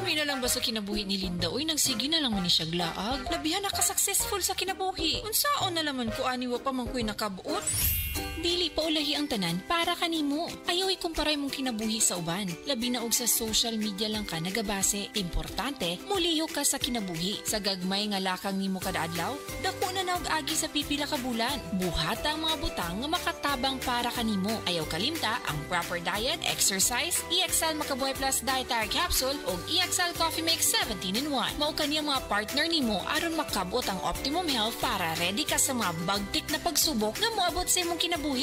Lami na lang ba sa kinabuhi ni Linda? Uy, nagsige na lang man ni siya glaag. Labihan na ka-successful sa kinabuhi. Unsaon na laman ko aniwa pa man ko'y nakabuot. Dili pa ulahi ang tanan para kanimo. Ayaw ikumparay mong kinabuhi sa uban. Labi na og sa social media lang ka nagabase. Importante, muliho ka sa kinabuhi. Sa gagmay nga lakang nimo kada adlaw, dako na naog agi sa pipila ka bulan. Buhata ang mga butang nga makatabang para kanimo. Ayaw kalimta ang proper diet, exercise, EXL Makabuhay Plus Dietary Capsule o EXL Coffee Mix 17-in-1. Mao kaniya mga partner nimo aron makabot ang optimum health para ready ka sa mga bagtik na pagsubok nga moabot sa imong kinabuhi.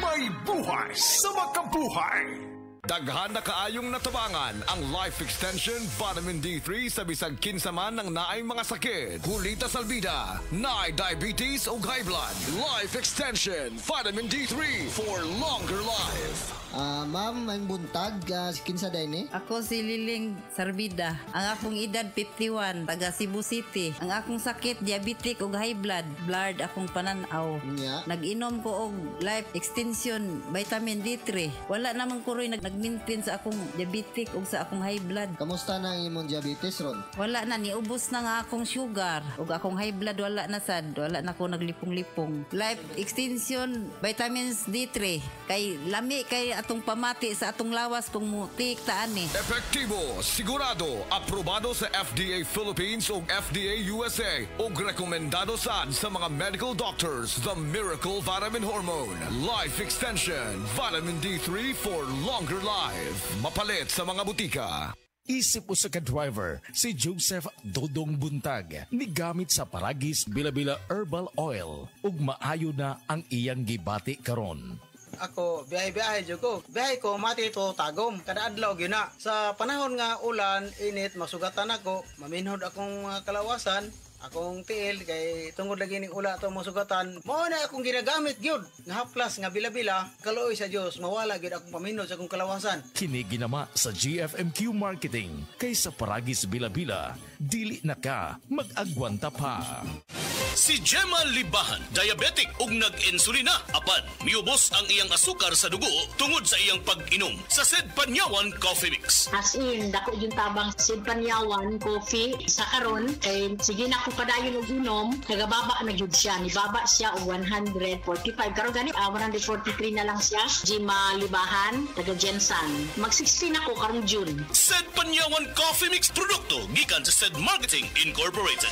May buhay sa makabuhay! Daghan na kaayong natabangan ang Life Extension Vitamin D3 sa bisag kinsaman ng naay mga sakit. Hulita salbida, naay diabetes o high blood. Life Extension Vitamin D3 for longer life. Ma'am, ang buntag, kinsa day ni? Ako si Liling Sarbida. Ang akong edad 51, taga Cebu City. Ang akong sakit, diabetic ug high blood. Blood akong pananaw. Yeah. Nag-inom ko og Life Extension Vitamin D3. Wala namang kuroy nag-maintain sa akong diabetic ug sa akong high blood. Kamusta na ang imong diabetes ron? Wala na, niubos na nga akong sugar. Ug akong high blood wala na sad. Wala na ako naglipong-lipong. Life Extension Vitamins D3. Kay lami kay atong pamati sa atong lawas kung mutik taan ni. Epektibo, sigurado, aprobado sa FDA Philippines o FDA USA o rekomendado sa mga medical doctors. The Miracle Vitamin Hormone. Life Extension Vitamin D3 for longer life. Mapalit sa mga butika. Isip usa ka driver si Joseph Dodong Buntag ni gamit sa Paragis Bila-Bila Herbal Oil ug maayo na ang iyang gibati karon. Ako, biyahe-biyahe dyan ko. Biyahe ko, mati ito tagom. Kada adlaw gina. Sa panahon nga ulan, init, masugatan ako. Maminhod akong kalawasan. Akong tiil, kay tungod lagi ning ula ito masugatan. Mao na akong ginagamit gyud nga haplas nga bila-bila. Kaluoy sa Dios, mawala gyud akong paminhod sa akong kalawasan. Kini ginama sa GFMQ Marketing. Kay sa Paragis Bila-Bila, dili na ka mag-agwanta pa. Si Gemma Libahan, diabetic ug nag-insulina. Apan, miubos ang iyang asukar sa dugo tungod sa iyang pag-inom sa Sid Panyawan Coffee Mix. As in, dako yung tabang Sid Panyawan Coffee sa karon. Kay sige na ko padayon og inom, nagababa na gyud siya. Nibaba siya og 145. Karon gani 143 na lang siya. Gemma Libahan, taga Jensan. Mag-16 ako karong June. Sid Panyawan Coffee Mix produkto gikan sa Sid Marketing Incorporated.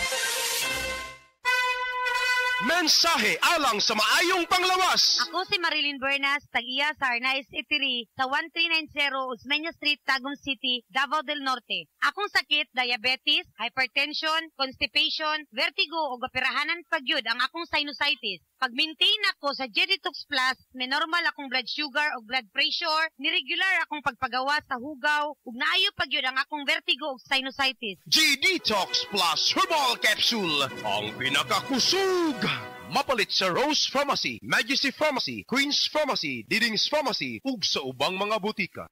Mensahe alang sa maayong panglawas. Ako si Marilyn Bernas, tag-iya sa Arnaiz Eatery sa 1390 Osmeña Street, Tagum City, Davao del Norte. Akong sakit, diabetes, hypertension, constipation, vertigo o operahanan pagyud ang akong sinusitis. Pag-maintain ako sa Jeditox Plus, may normal akong blood sugar o blood pressure, ni-regular akong pagpagawa sa hugaw, ug naayo pagyud ang akong vertigo o sinusitis. G-Detox Plus Herbal Capsule, ang pinakakusog. Mapalit sa Rose Pharmacy, Majesty Pharmacy, Queen's Pharmacy, Diding's Pharmacy, ug sa ubang mga butika.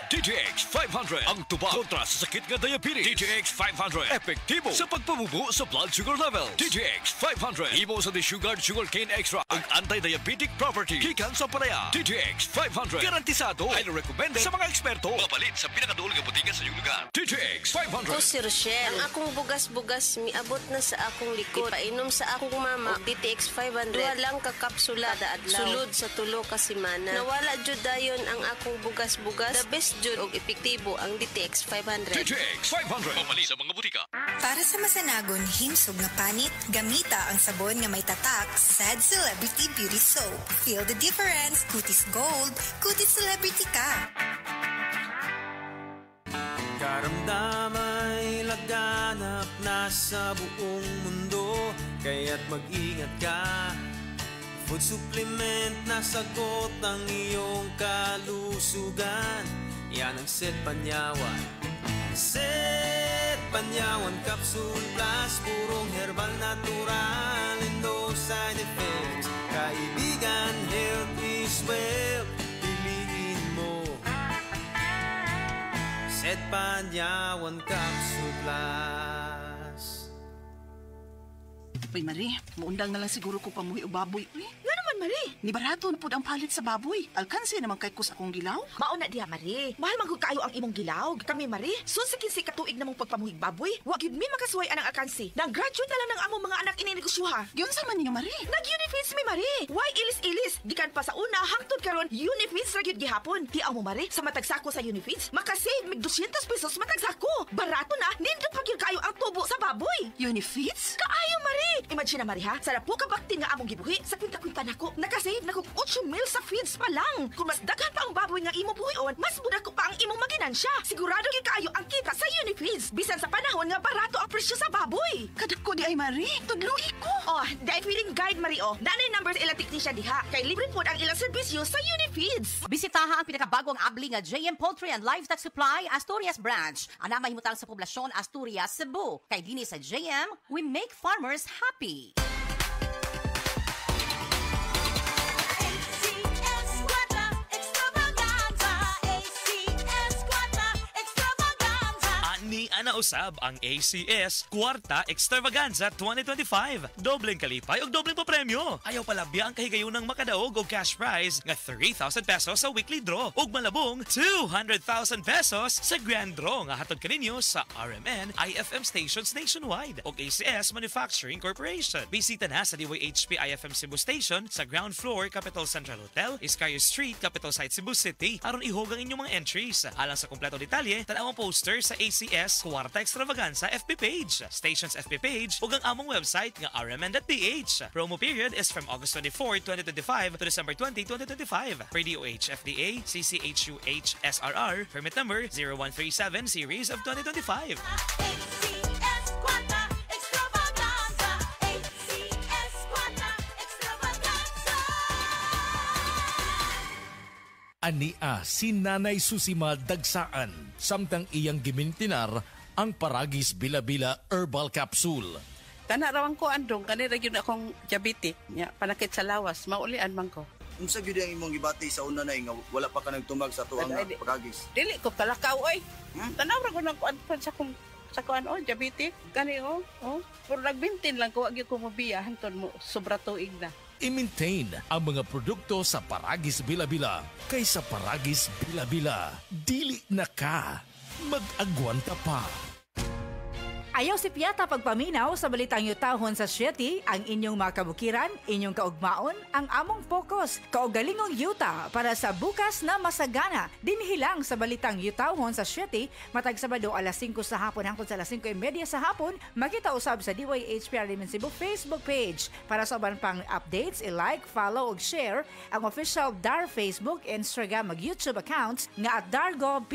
DTX 500 ang tubag kontra sa sakit nga diabetes. DTX 500 epektibo sa pagpabubo sa blood sugar level. DTX 500 imo sa desugared sugarcane extract ang anti-diabetic property gikan sa palaya. DTX 500 garantisado, highly recommended sa mga eksperto. Mapalit sa pinakaduol nga butika sa iyong lugar. DTX 500. Ako si Rochelle. Ang akong bugas-bugas miabot na sa akong likod. Painom sa akong mama DTX 500. Duha lang ka kapsula kada adlaw. Sulod sa tulo ka semana. Nawala jud dayon ang akong bugas-bugas. Best jud og epektibo ang DTX 500. DTX 500 mamali sa mga butika. Para sa masanagon himsog nga panit, gamita ang sabon nga may tatak Sad Celebrity Beauty Soap. Feel the difference. Kutis Gold, kutis celebrity ka. Karamdamay laganap na sa buong mundo, kaya't mag-ingat ka. Food supplement na sagot ang iyong kalusugan. Yan ang Sid Panyawan. Sid Panyawan Capsule Plus, purong herbal natural and no side effects. Kaibigan, health is wealth. Piliin mo Sid Panyawan Capsule Plus. Uy, Marie, muundang na lang siguro ko pamuhi o baboy. Uy, nga naman man, Mari. Ni barato na po ang palit sa baboy. Alkanse naman kay kus akong gilaw. Mauna diha, Mari. Mahal man kayo ang imong gilaw. Kami, Mari, sa kinsi katuig namong pagpamuhig baboy. Wa gyud mi makasuway anang alkanse. Nag-graduate na lang ng among mga anak ininegosyoha. Yun sa man ninyo, Mari. Nag-Unifeeds mi, Mari. Why ilis-ilis? Gikan pa sa una, hangtod karon Unifeeds ra gyud gihapon. Tiaw mo, Mari, sa matag sako sa Unifeeds, makasave mig 200 pesos matag sako. Barato na, nindot pa gyud kayo ang tubo sa baboy. Unifeeds? Kaayo, Mari. Imagine na, Mari, ha? Sa po ka bakti nga among gibuhi, sa kwinta-kwinta nako, nakasave na kog 8 mil sa feeds pa lang. Kung mas daghan pa ang baboy nga imo buhion, mas budak ko pa ang imong maginansya. Sigurado gyud kayo ang kita sa Unifeeds. Bisan sa panahon nga barato ang presyo sa baboy. Kadako di ay, Mari. Tudluhi ko. Oh, dahil feeling guide, Mari, oh. Nanay numbers ilang teknisya diha. Kay libre po ang ilang serbisyo sa Unifeeds. Bisitaha ang pinakabagong abli nga JM Poultry and Livestock Supply Asturias Branch. Ana mahimutang sa poblasyon Asturias, Cebu. Kay dinhi sa JM, we make farmers happy. Ana usab ang ACS Kwarta Extravaganza 2025. Dobleng kalipay o dobleng papremyo. Ayaw palabya ang kahigayunang makadaog o cash prize nga 3,000 pesos sa weekly draw ug malabong 200,000 pesos sa grand draw nga hatod kaninyo sa RMN IFM stations nationwide ug ACS Manufacturing Corporation. Bisita na sa DYHP IFM Cebu Station sa ground floor Capital Central Hotel, Iscayo Street, Capital Site Cebu City aron ihog ang inyong mga entries. Alang sa kumpleto detalye, tanaw ang poster sa ACS Kwarta Extravaganza FB page, station's FB page ug ang among website nga rmn.ph. Promo period is from August 24, 2025 to December 20, 2025. Per DOH FDA CCHUH SRR permit number 0137 series of 2025. Ania si Nanay Susima Dagsaan samtang iyang gimintinar ang Paragis Bila-Bila Herbal Capsule. Tanarawan ko andong kanira gyud akong diabetic nya panakit sa lawas maulian man ko. Unsa gyud ang imong gibati sa una na nga wala pa ka nagtumag sa tuang Paragis? Dili ko kalakaw oy. Tanawra ko nang kuan sa kuan diabetic kani pero nagbintin lang ko wa gyud ko mobiya hantud mo sobra tuig na. I-maintain ang mga produkto sa Paragis Bila-Bila kaysa Paragis Bila-Bila. Dili na ka. Mag-agwanta pa. Ayaw si Piata pagpaminaw sa balitang yutahon sa Sieti, ang inyong mga kabukiran, inyong kaugmaon, ang among focus, kaugalingong yuta para sa bukas na masagana. Dinhilang sa balitang yutahon sa Sieti, matag Sabado alas 5 sa hapon hangtod sa alas 5:30 sa hapon, makita usab sa DYHP Arlimen Cebu Facebook page. Para sa uban pang updates, i-like, follow ug share ang official DAR Facebook, Instagram ug YouTube accounts nga @DarGo.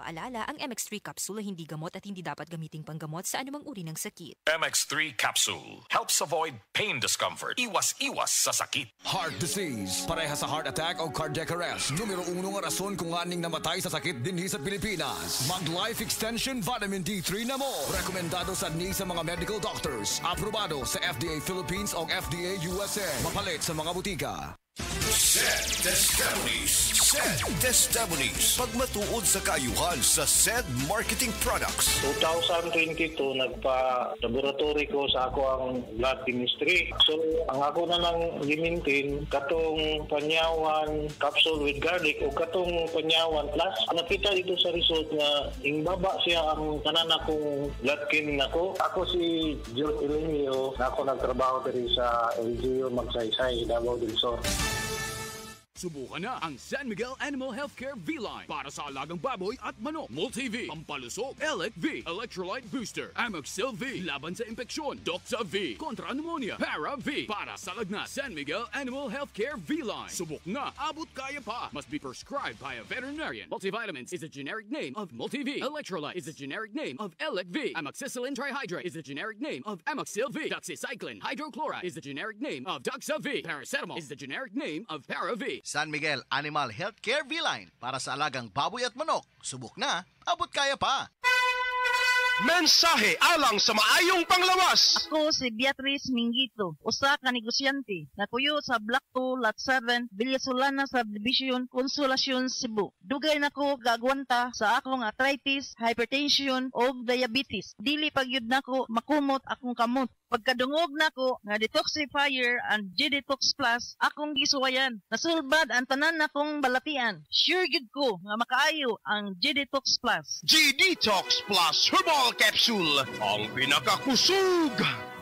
Paalala, ang MX3 capsule hindi gamot at hindi dapat gamiting panggamot sa anumang uri ng sakit. MX3 capsule helps avoid pain discomfort. Iwas-iwas sa sakit. Heart disease, pareha sa heart attack o cardiac arrest. Numero 1 nga rason kung aning namatay sa sakit dinhi sa Pilipinas. Mag Life Extension Vitamin D3 na mo. Rekomendado sa ni sa mga medical doctors. Aprobado sa FDA Philippines o FDA USA. Mapalit sa mga butika. SED Testimonies. SED Testimonies. Pagmatuod sa kaayuhan sa SED Marketing Products. 2022, nagpa-laboratory ko sa ako ang blood chemistry. So, ang ako na lang gimintin, katong panyawan capsule with garlic o katong panyawan plus. Nakita dito sa result nga, baba siya ang tanan akong blood chem nako. Ako si John Elenio, na ako nagtrabaho diri sa LGU Magsaysay, Davao del Sur. Subukan na ang San Miguel Animal Healthcare V-Line para sa alagang baboy at manok. Multi-V, pampalusok, Elec V, Electrolyte Booster, Amoxil V, laban sa impeksyon, Doxa V, kontra pneumonia, Para V, para sa lagnat. San Miguel Animal Healthcare V-Line. Subok na, abot kaya pa. Must be prescribed by a veterinarian. Multivitamins is a generic name of Multi-V. Electrolyte is a generic name of Elec V. Amoxicillin trihydrate is a generic name of Amoxil V. Doxycycline hydrochloride is the generic name of Doxa V. Paracetamol is the generic name of Para V. San Miguel Animal Healthcare V-Line para sa alagang baboy at manok. Subok na, abot kaya pa. Mensahe alang sa maayong panglawas. Ako si Beatrice Mingito, usa ka negosyante. Nakuyo sa Block 2, Lot 7, Villasolana Subdivision, Consolacion, Cebu. Dugay nako gagwanta sa akong arthritis, hypertension o diabetes. Dili pagyud nako makumot akong kamot. Pagkadungog nako nga detoxifier and G-Detox Plus akong gisuwayan. Nasulbad ang tanan nakong balatian. Sure gid ko nga makaayo ang G-Detox Plus. G-Detox Plus Herbal Capsule, ang pinakakusog.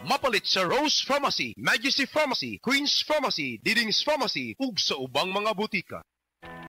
Mapalit sa Rose Pharmacy, Majesty Pharmacy, Queen's Pharmacy, Diding's Pharmacy, ug sa ubang mga butika.